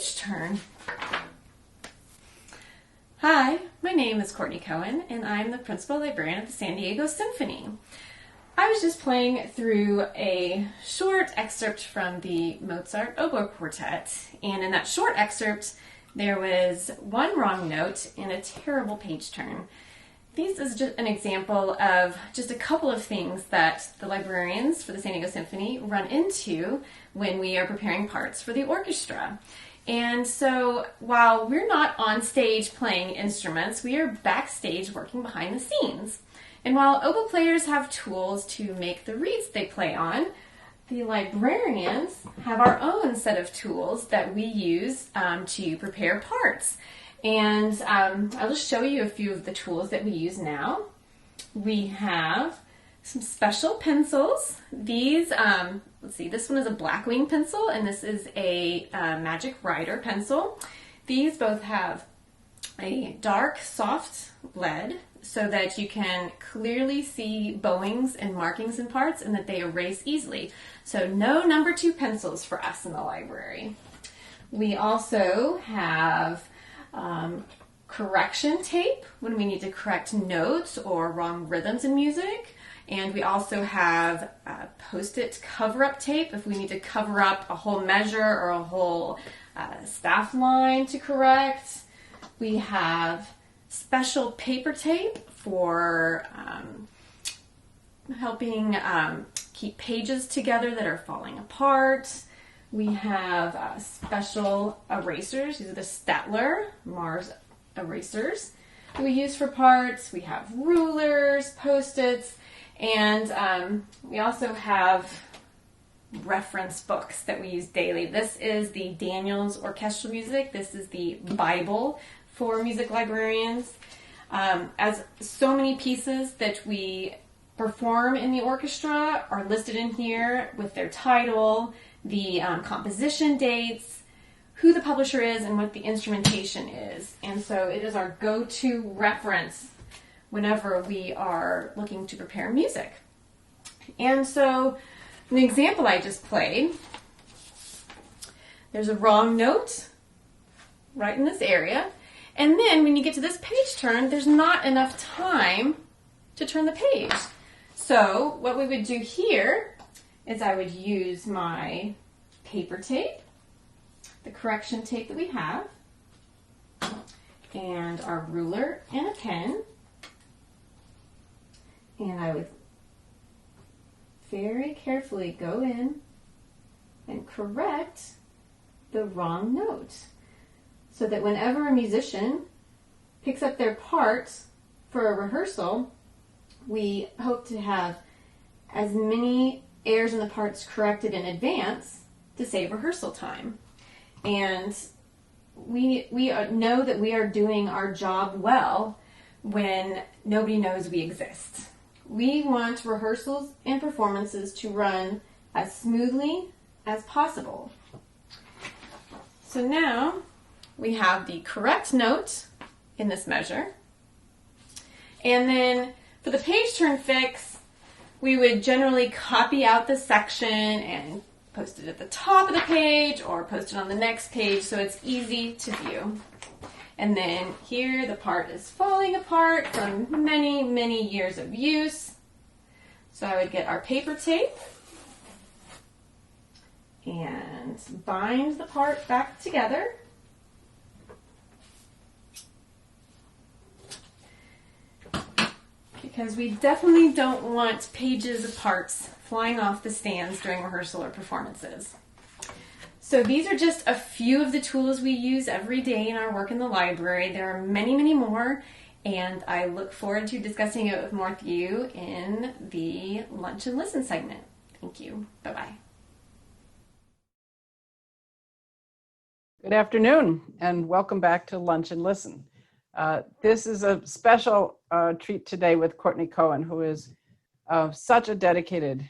page turn. Hi, my name is Courtney Cohen, and I'm the principal librarian at the San Diego Symphony. I was just playing through a short excerpt from the Mozart Oboe Quartet, and in that short excerpt, there was one wrong note and a terrible page turn. This is just an example of just a couple of things that the librarians for the San Diego Symphony run into when we are preparing parts for the orchestra. And so while we're not on stage playing instruments, we are backstage working behind the scenes. And while oboe players have tools to make the reeds they play on, the librarians have our own set of tools that we use to prepare parts. And I'll just show you a few of the tools that we use now. We have some special pencils. These, let's see, this one is a Blackwing pencil, and this is a Magic Rider pencil. These both have a dark, soft lead so that you can clearly see bowings and markings in parts and that they erase easily. So no number 2 pencils for us in the library. We also have correction tape when we need to correct notes or wrong rhythms in music. And we also have Post-it cover-up tape if we need to cover up a whole measure or a whole staff line to correct. We have special paper tape for helping keep pages together that are falling apart. We have special erasers. These are the Staedtler Mars erasers that we use for parts. We have rulers, Post-its, and we also have reference books that we use daily. This is the Daniels Orchestral Music. This is the Bible for music librarians. As so many pieces that we perform in the orchestra are listed in here with their title, the composition dates, who the publisher is, and what the instrumentation is. And so it is our go-to reference whenever we are looking to prepare music. And so in the example I just played, there's a wrong note right in this area. And then when you get to this page turn, there's not enough time to turn the page. So what we would do here is I would use my paper tape, the correction tape that we have, and our ruler and a pen. And I would very carefully go in and correct the wrong note so that whenever a musician picks up their parts for a rehearsal, we hope to have as many airs in the parts corrected in advance to save rehearsal time. And we know that we are doing our job well when nobody knows we exist. We want rehearsals and performances to run as smoothly as possible. So now we have the correct note in this measure. And then for the page turn fix, we would generally copy out the section and post it at the top of the page or post it on the next page so it's easy to view. And then here the part is falling apart from many, many years of use. So I would get our paper tape and bind the part back together. Because we definitely don't want pages of parts flying off the stands during rehearsal or performances. So these are just a few of the tools we use every day in our work in the library. There are many, many more, and I look forward to discussing it with more of you in the Lunch and Listen segment. Thank you. Bye-bye. Good afternoon, and welcome back to Lunch and Listen. This is a special treat today with Courtney Cohen, who is such a dedicated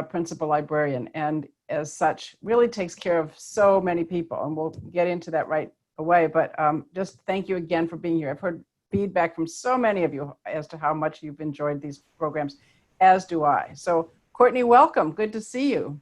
principal librarian, and as such really takes care of so many people, and we'll get into that right away. But just thank you again for being here. I've heard feedback from so many of you as to how much you've enjoyed these programs, as do I. So Courtney, welcome. Good to see you.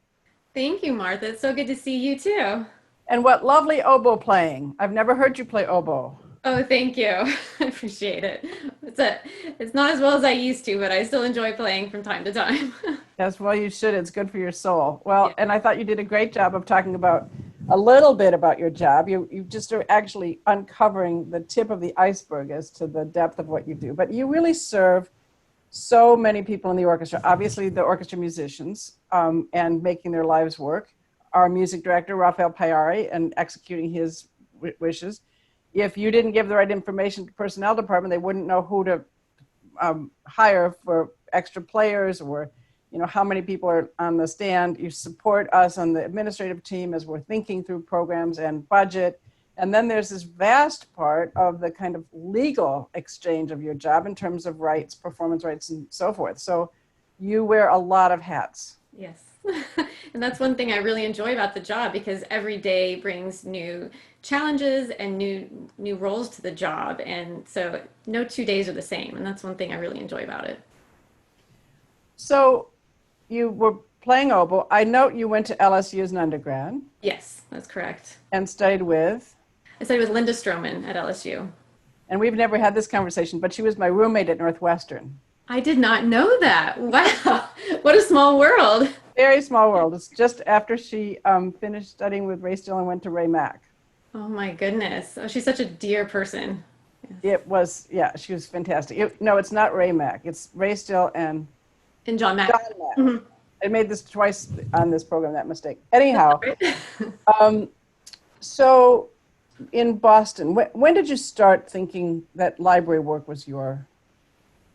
Thank you, Martha. It's so good to see you too. And what lovely oboe playing. I've never heard you play oboe. Oh, thank you. I appreciate it. It's not as well as I used to, but I still enjoy playing from time to time. Yes, well, you should. It's good for your soul. Yeah. Well, and I thought you did a great job of talking about a little bit about your job. You just are actually uncovering the tip of the iceberg as to the depth of what you do. But you really serve so many people in the orchestra. Obviously, the orchestra musicians and making their lives work. Our music director, Rafael Payari, and executing his wishes. If you didn't give the right information to the personnel department, they wouldn't know who to hire for extra players, or how many people are on the stand. You support us on the administrative team as we're thinking through programs and budget. And then there's this vast part of the kind of legal exchange of your job in terms of rights, performance rights, and so forth. So you wear a lot of hats. Yes. And that's one thing I really enjoy about the job, because every day brings new challenges and new roles to the job. And so no 2 days are the same. And that's one thing I really enjoy about it. So you were playing oboe. I note you went to LSU as an undergrad Yes, that's correct. and studied with, I studied with Linda Stroman at LSU. and we've never had this conversation, but she was my roommate at Northwestern. I did not know that. Wow. What a small world. Very small world. It's just after she finished studying with Ray Steele and went to Ray Mack. Oh my goodness. Oh, she's such a dear person. It was, yeah, she was fantastic. No, it's not Ray Mack. It's Ray Steele and And John Mack. John Mack. Mm-hmm. I made this twice on this program, that mistake. Anyhow, so in Boston, when did you start thinking that library work was your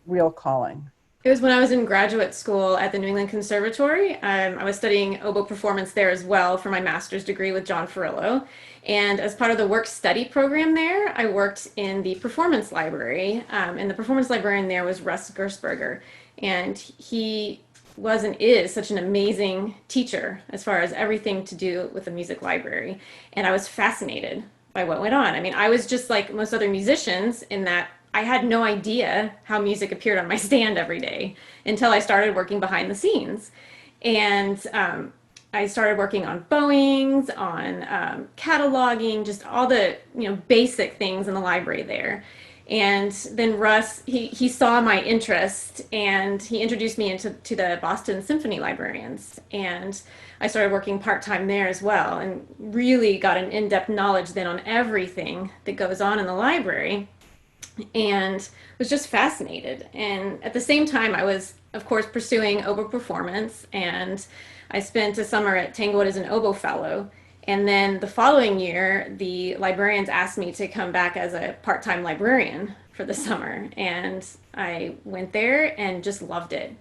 real calling? It was when I was in graduate school at the New England Conservatory. I was studying oboe performance there as well for my master's degree with John Ferrillo. And as part of the work study program there, I worked in the performance library. And the performance librarian there was Russ Gersberger. And he was and is such an amazing teacher as far as everything to do with the music library. And I was fascinated by what went on. I mean, I was just like most other musicians in that I had no idea how music appeared on my stand every day until I started working behind the scenes. And I started working on bowings, on cataloging, just all the basic things in the library there. And then Russ, he saw my interest and he introduced me to the Boston Symphony Librarians. And I started working part-time there as well, and really got an in-depth knowledge then on everything that goes on in the library, and was just fascinated. And at the same time, I was, of course, pursuing oboe performance, and I spent a summer at Tanglewood as an oboe fellow. And then the following year, the librarians asked me to come back as a part-time librarian for the summer. And I went there and just loved it.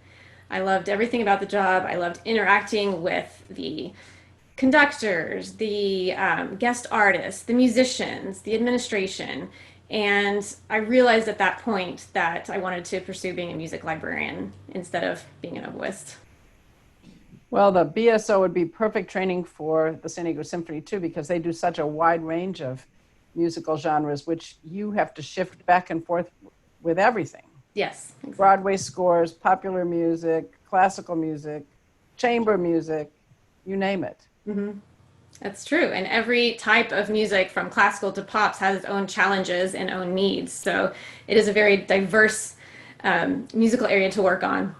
I loved everything about the job. I loved interacting with the conductors, the guest artists, the musicians, the administration. And I realized at that point that I wanted to pursue being a music librarian instead of being an oboist. Well, the BSO would be perfect training for the San Diego Symphony too, because they do such a wide range of musical genres, which you have to shift back and forth with everything. Yes, exactly. Broadway scores, popular music, classical music, chamber music, you name it. Mm-hmm. That's true. And every type of music from classical to pops has its own challenges and own needs. So it is a very diverse musical area to work on.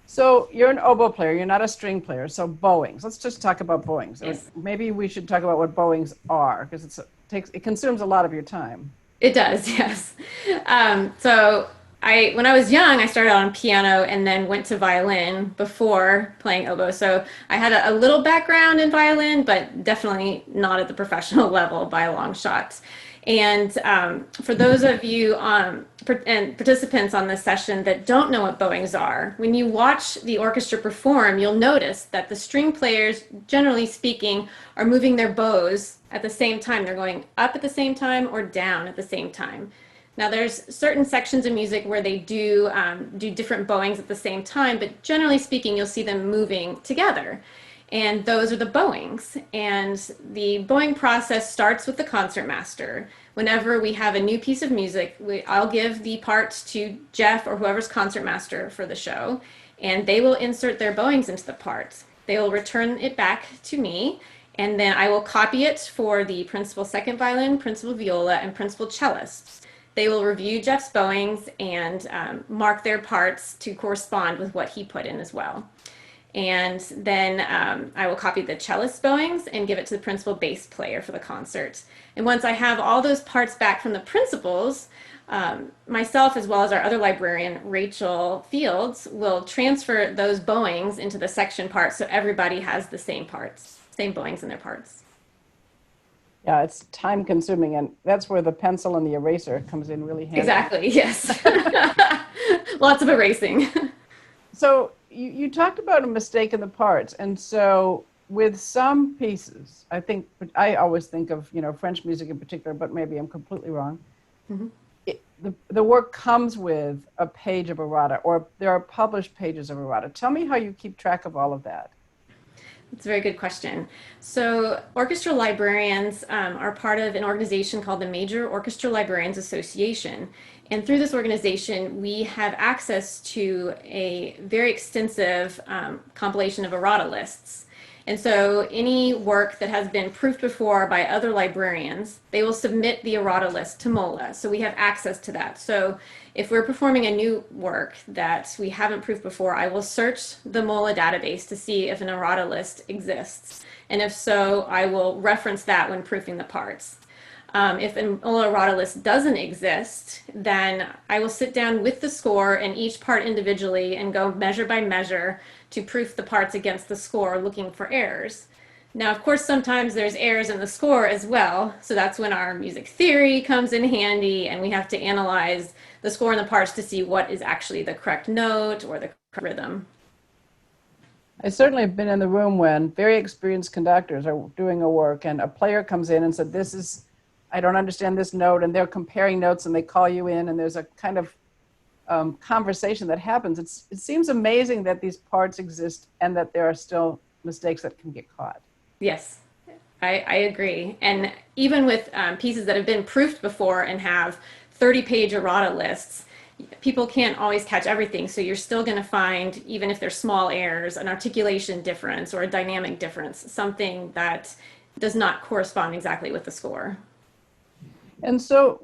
So you're an oboe player, you're not a string player. So bowings, let's just talk about bowings. Yes. Maybe we should talk about what bowings are, because it consumes a lot of your time. It does, yes. When I was young, I started on piano and then went to violin before playing oboe. So I had a little background in violin, but definitely not at the professional level by a long shot. And for those of you and participants on this session that don't know what bowings are, when you watch the orchestra perform, you'll notice that the string players, generally speaking, are moving their bows at the same time. They're going up at the same time or down at the same time. Now, there's certain sections of music where they do different bowings at the same time, but generally speaking, you'll see them moving together. And those are the bowings. And the bowing process starts with the concertmaster. Whenever we have a new piece of music, I'll give the part to Jeff or whoever's concertmaster for the show, and they will insert their bowings into the part. They will return it back to me, and then I will copy it for the principal second violin, principal viola, and principal cellist. They will review Jeff's bowings and mark their parts to correspond with what he put in as well. And then I will copy the cellist bowings and give it to the principal bass player for the concert. And once I have all those parts back from the principals, myself as well as our other librarian, Rachel Fields, will transfer those bowings into the section parts so everybody has the same parts, same bowings in their parts. Yeah, it's time consuming, and that's where the pencil and the eraser comes in really handy. Exactly, yes. Lots of erasing. So you talked about a mistake in the parts, and so with some pieces, I always think of, French music in particular, but maybe I'm completely wrong. Mm-hmm. The work comes with a page of errata, or there are published pages of errata. Tell me how you keep track of all of that. That's a very good question. So orchestra librarians are part of an organization called the Major Orchestra Librarians Association. And through this organization, we have access to a very extensive compilation of errata lists. And so any work that has been proofed before by other librarians, they will submit the errata list to MOLA. So we have access to that. So if we're performing a new work that we haven't proofed before, I will search the MOLA database to see if an errata list exists. And if so, I will reference that when proofing the parts. If an MOLA errata list doesn't exist, then I will sit down with the score and each part individually and go measure by measure to proof the parts against the score, looking for errors. Now, of course, sometimes there's errors in the score as well, so that's when our music theory comes in handy, and we have to analyze the score and the parts to see what is actually the correct note or the correct rhythm. I certainly have been in the room when very experienced conductors are doing a work and a player comes in and said, I don't understand this note, and they're comparing notes and they call you in, and there's a kind of conversation that happens. It seems amazing that these parts exist and that there are still mistakes that can get caught. Yes, I agree. And even with pieces that have been proofed before and have 30-page errata lists, people can't always catch everything. So you're still going to find, even if there's small errors, an articulation difference or a dynamic difference, something that does not correspond exactly with the score. And so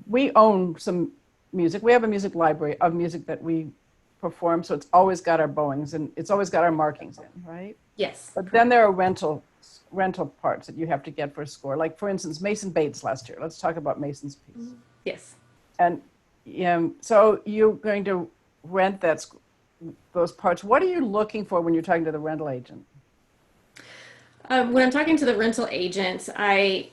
we own some music. We have a music library of music that we perform. So it's always got our bowings and it's always got our markings in, right? Yes. But then there are rental parts that you have to get for a score. Like, for instance, Mason Bates last year. Let's talk about Mason's piece. Yes. And so you're going to rent those parts. What are you looking for when you're talking to the rental agent? When I'm talking to the rental agent, I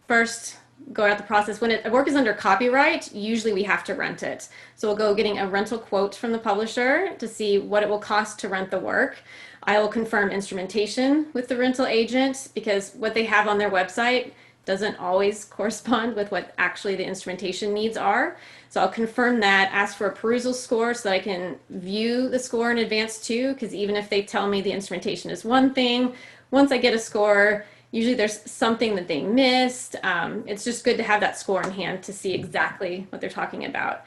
first go out the process. When a work is under copyright, usually we have to rent it. So we'll go getting a rental quote from the publisher to see what it will cost to rent the work. I will confirm instrumentation with the rental agent because what they have on their website doesn't always correspond with what actually the instrumentation needs are. So I'll confirm that, ask for a perusal score so that I can view the score in advance too, because even if they tell me the instrumentation is one thing, once I get a score, usually there's something that they missed. It's just good to have that score in hand to see exactly what they're talking about.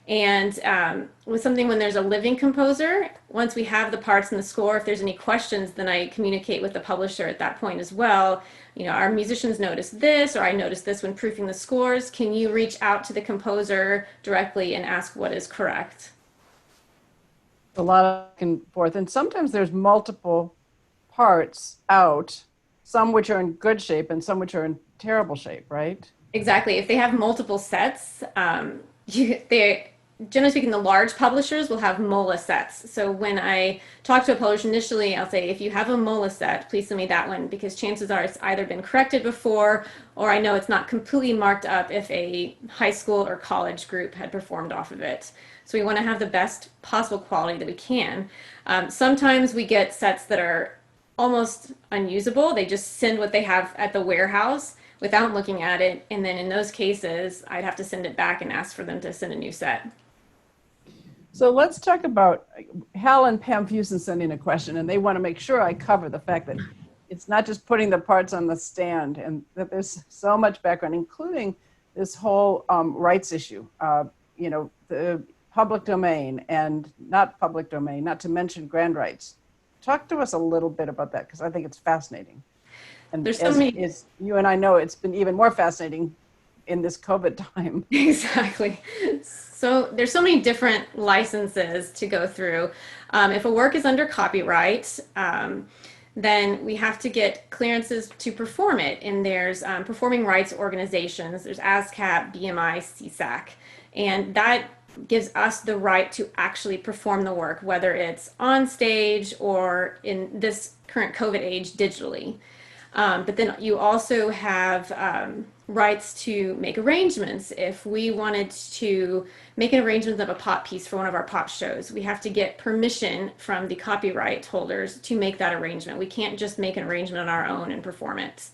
And with something when there's a living composer, once we have the parts in the score, if there's any questions, then I communicate with the publisher at that point as well. Our musicians noticed this, or I noticed this when proofing the scores. Can you reach out to the composer directly and ask what is correct? A lot of back and forth. And sometimes there's multiple parts out, some which are in good shape and some which are in terrible shape, right? Exactly. If they have multiple sets, generally speaking, the large publishers will have MOLA sets. So when I talk to a publisher initially, I'll say, if you have a MOLA set, please send me that one, because chances are it's either been corrected before, or I know it's not completely marked up if a high school or college group had performed off of it. So we want to have the best possible quality that we can. Sometimes we get sets that are almost unusable. They just send what they have at the warehouse without looking at it. And then in those cases, I'd have to send it back and ask for them to send a new set. So let's talk about Hal and Pam Fusen sent in a question, and they want to make sure I cover the fact that it's not just putting the parts on the stand, and that there's so much background, including this whole rights issue, the public domain and not public domain, not to mention grand rights. Talk to us a little bit about that, because I think it's fascinating. And There's so as many. is, you and I know, it's been even more fascinating in this COVID time. Exactly. So there's so many different licenses to go through. If a work is under copyright, then we have to get clearances to perform it. And there's performing rights organizations. There's ASCAP, BMI, CSAC, and that gives us the right to actually perform the work, whether it's on stage or in this current COVID age digitally. But then you also have rights to make arrangements. If we wanted to make an arrangement of a pop piece for one of our pop shows, we have to get permission from the copyright holders to make that arrangement. We can't just make an arrangement on our own and perform it.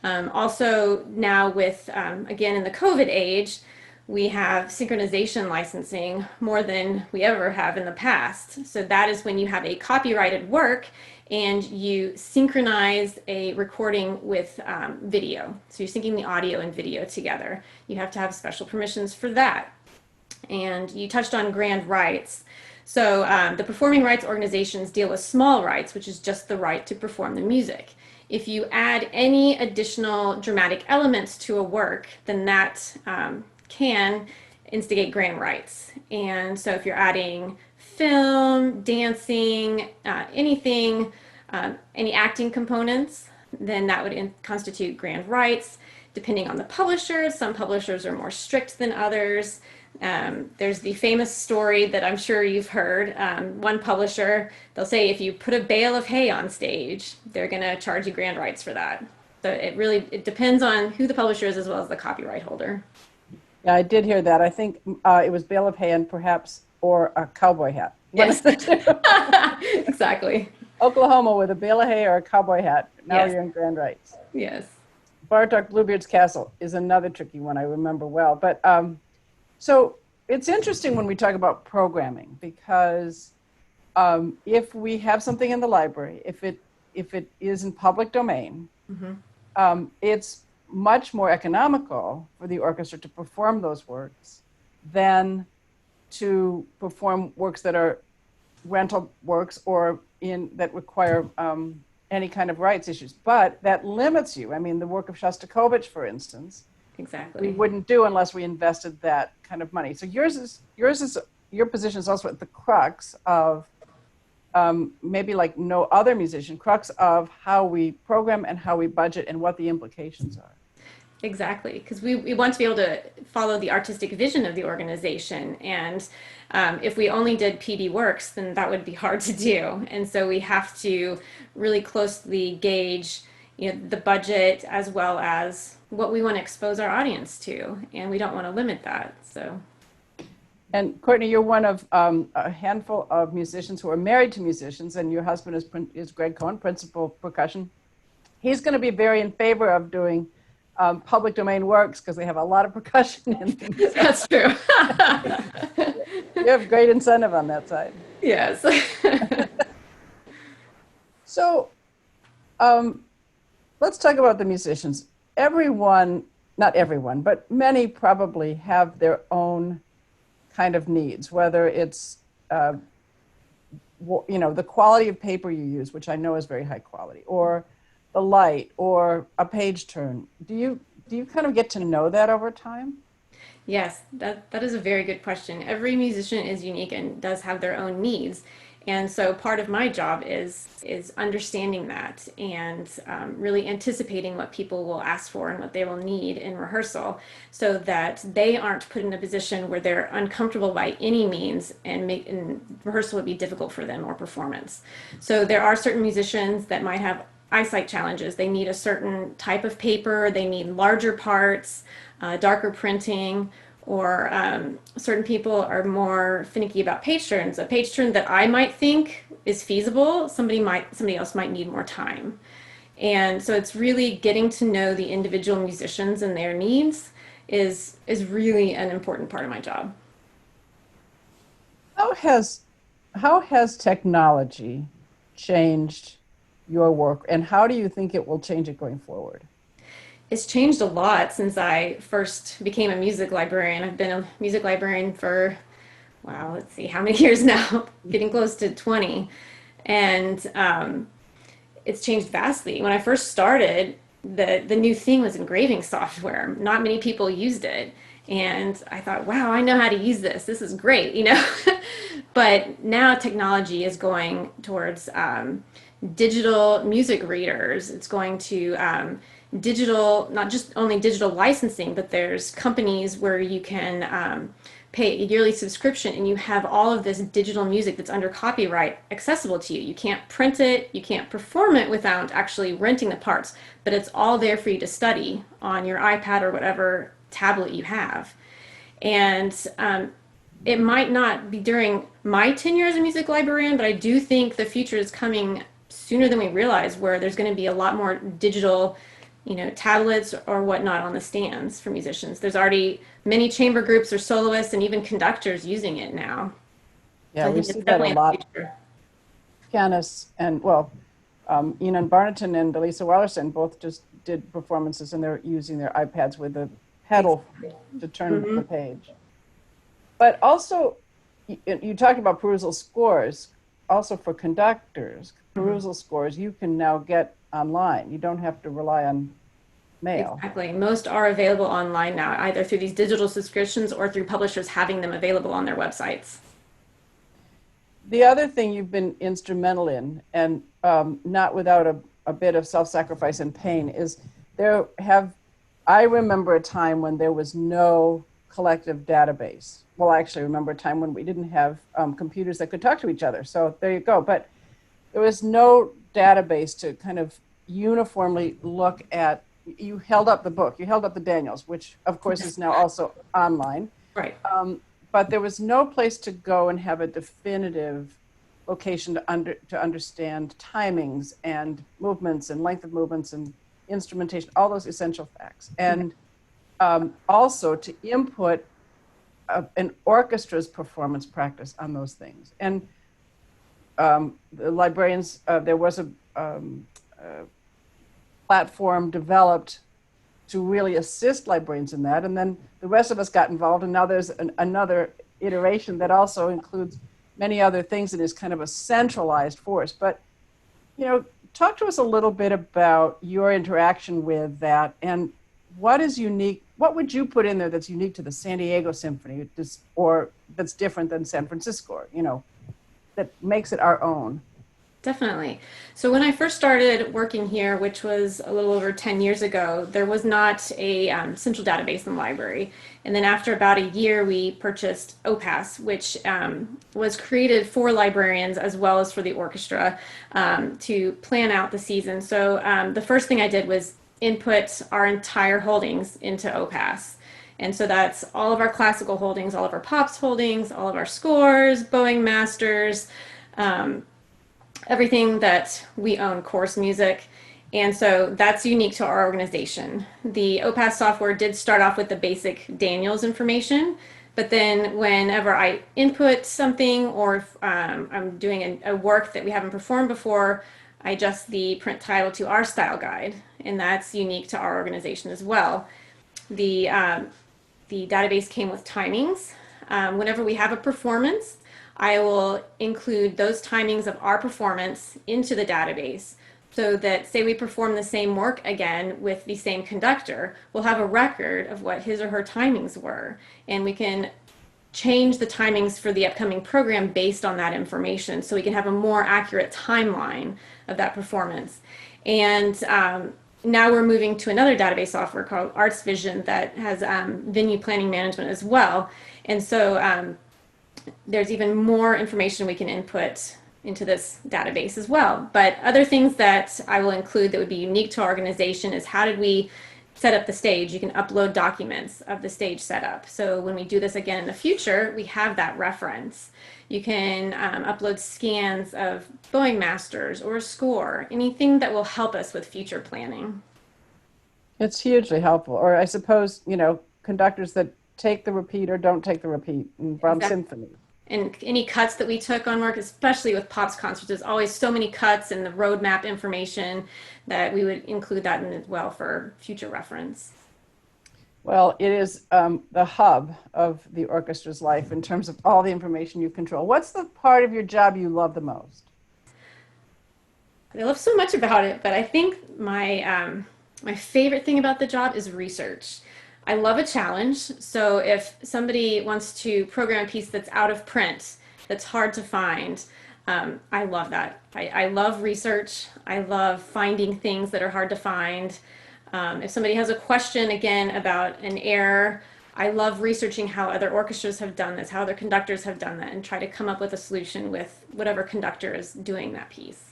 Also, now with, again, in the COVID age, we have synchronization licensing more than we ever have in the past. So that is when you have a copyrighted work and you synchronize a recording with video. So you're syncing the audio and video together. You have to have special permissions for that. And you touched on grand rights. So the performing rights organizations deal with small rights, which is just the right to perform the music. If you add any additional dramatic elements to a work, then that can instigate grand rights. And so if you're adding film, dancing, anything, any acting components, then that would constitute grand rights. Depending on the publisher, some publishers are more strict than others. There's the famous story that I'm sure you've heard. One publisher, they'll say if you put a bale of hay on stage, they're going to charge you grand rights for that. So it depends on who the publisher is as well as the copyright holder. Yeah, I did hear that. I think it was bale of hay and perhaps, or a cowboy hat. Yes, exactly. Oklahoma with a bale of hay or a cowboy hat. Now Yes. you're in grand rights. Yes. Bartok Bluebeard's Castle is another tricky one I remember well. But so it's interesting when we talk about programming because if we have something in the library, if it is in public domain, it's much more economical for the orchestra to perform those works than to perform works that are rental works or that require any kind of rights issues. But that limits you. I mean, the work of Shostakovich, for instance, Exactly. we wouldn't do unless we invested that kind of money. So your position is also at the crux of maybe like no other musician, crux of how we program and how we budget and what the implications are. Exactly, because we want to be able to follow the artistic vision of the organization. And if we only did PD works, then that would be hard to do. And so we have to really closely gauge, the budget as well as what we want to expose our audience to. And we don't want to limit that. So. And Courtney, you're one of a handful of musicians who are married to musicians, and your husband is Greg Cohen, principal percussion. He's going to be very in favor of doing public domain works because they have a lot of percussion in them. That's true. You have great incentive on that side. Yes. So let's talk about the musicians. Everyone, not everyone, but many probably have their own kind of needs, whether it's the quality of paper you use, which I know is very high quality, or the light, or a page turn. Do you kind of get to know that over time? Yes, that is a very good question. Every musician is unique and does have their own needs. And so part of my job is understanding that and really anticipating what people will ask for and what they will need in rehearsal so that they aren't put in a position where they're uncomfortable by any means and rehearsal would be difficult for them or performance. So there are certain musicians that might have eyesight challenges. They need a certain type of paper, they need larger parts, darker printing, or certain people are more finicky about page turns. A page turn that I might think is feasible, somebody else might need more time. And so it's really getting to know the individual musicians and their needs is really an important part of my job. How has technology changed your work, and how do you think it will change it going forward? It's changed a lot since I first became a music librarian. I've been a music librarian for, wow, let's see, how many years now? Getting close to 20. And it's changed vastly. When I first started, the new thing was engraving software. Not many people used it. And I thought, wow, I know how to use this. This is great, you know? But now technology is going towards digital music readers. It's going to digital, not just only digital licensing, but there's companies where you can pay a yearly subscription and you have all of this digital music that's under copyright accessible to you. You can't print it, you can't perform it without actually renting the parts, but it's all there for you to study on your iPad or whatever tablet you have. And it might not be during my tenure as a music librarian, but I do think the future is coming sooner than we realize, where there's going to be a lot more digital, tablets or whatnot on the stands for musicians. There's already many chamber groups or soloists and even conductors using it now. Yeah, So I we think see it's that a definitely lot. the future. Pianists and, well, Enon Barnaton and Elisa Wellerson both just did performances, and they're using their iPads with a pedal to turn the page. But also, you talked about perusal scores. Also for conductors, perusal scores you can now get online. You don't have to rely on mail. Exactly. Most are available online now, either through these digital subscriptions or through publishers having them available on their websites. The other thing you've been instrumental in, and not without a bit of self-sacrifice and pain, is I remember a time when there was no collective database. Well, I actually remember a time when we didn't have computers that could talk to each other. So there you go. But there was no database to kind of uniformly look at. You held up the book, you held up the Daniels, which of course is now also online. Right. But there was no place to go and have a definitive location to understand timings and movements and length of movements and instrumentation, all those essential facts. And also to input an orchestra's performance practice on those things. And the librarians, there was a platform developed to really assist librarians in that. And then the rest of us got involved, and now there's another iteration that also includes many other things and is kind of a centralized force. But, talk to us a little bit about your interaction with that, and what is unique, what would you put in there that's unique to the San Diego Symphony, or that's different than San Francisco, that makes it our own? Definitely. So when I first started working here, which was a little over 10 years ago, there was not a central database in the library. And then after about a year, we purchased OPAS, which was created for librarians as well as for the orchestra to plan out the season. So the first thing I did was input our entire holdings into OPAS. And so that's all of our classical holdings, all of our pops holdings, all of our scores, bowing masters, everything that we own, course music. And so that's unique to our organization. The OPAS software did start off with the basic Daniels information, but then whenever I input something, or if I'm doing a work that we haven't performed before, I adjust the print title to our style guide, and that's unique to our organization as well. The database came with timings. Whenever we have a performance, I will include those timings of our performance into the database, so that, say we perform the same work again with the same conductor, we'll have a record of what his or her timings were, and we can change the timings for the upcoming program based on that information, so we can have a more accurate timeline of that performance. And now we're moving to another database software called Arts Vision that has venue planning management as well. And so there's even more information we can input into this database as well. But other things that I will include that would be unique to our organization is, how did we set up the stage? You can upload documents of the stage setup. So when we do this again in the future, we have that reference. You can upload scans of bowing masters or a score, anything that will help us with future planning. It's hugely helpful. Or I suppose, conductors that take the repeat or don't take the repeat in Brahms Symphony. And any cuts that we took on work, especially with pops concerts, there's always so many cuts and the roadmap information that we would include that in as well for future reference. Well, it is the hub of the orchestra's life in terms of all the information you control. What's the part of your job you love the most? I love so much about it, but I think my favorite thing about the job is research. I love a challenge. So if somebody wants to program a piece that's out of print, that's hard to find, I love that. I love research. I love finding things that are hard to find. If somebody has a question again about an error, I love researching how other orchestras have done this, how other conductors have done that, and try to come up with a solution with whatever conductor is doing that piece.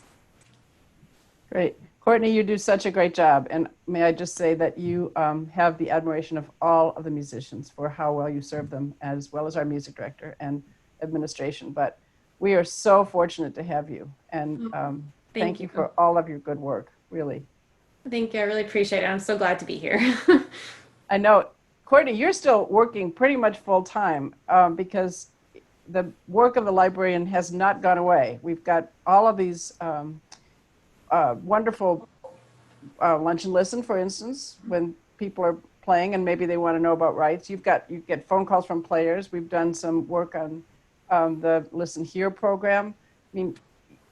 Great. Courtney, you do such a great job. And may I just say that you have the admiration of all of the musicians for how well you serve them, as well as our music director and administration. But we are so fortunate to have you. And thank you for all of your good work, really. Thank you. I really appreciate it. I'm so glad to be here. I know, Courtney, you're still working pretty much full time because the work of the librarian has not gone away. We've got all of these wonderful lunch and listen, for instance, when people are playing and maybe they want to know about rights. You get phone calls from players. We've done some work on the Listen Here program. I mean,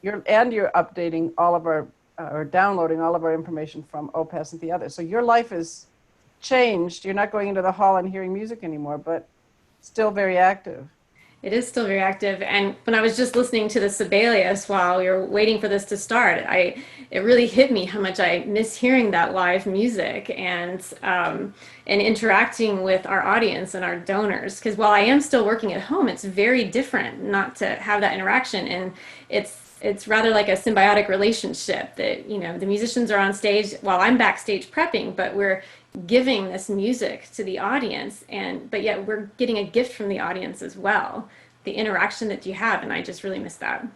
you're updating all of our or downloading all of our information from OPAS and the others. So your life is changed. You're not going into the hall and hearing music anymore, but still very active. It is still very active. And when I was just listening to the Sibelius while we were waiting for this to start, it really hit me how much I miss hearing that live music and interacting with our audience and our donors. Because while I am still working at home, it's very different not to have that interaction. And it's rather like a symbiotic relationship that, you know, the musicians are on stage while I'm backstage prepping, but we're giving this music to the audience, but yet we're getting a gift from the audience as well, the interaction that you have, and I just really miss that.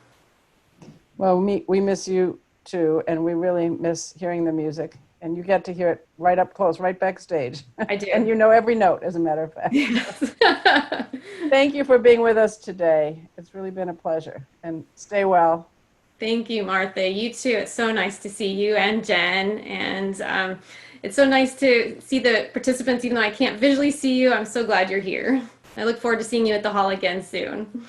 Well, we miss you too, and we really miss hearing the music, and you get to hear it right up close, right backstage. I do. And you know every note, as a matter of fact. Yes. Thank you for being with us today. It's really been a pleasure, and stay well. Thank you, Martha. You too. It's so nice to see you and Jen, and it's so nice to see the participants, even though I can't visually see you. I'm so glad you're here. I look forward to seeing you at the hall again soon.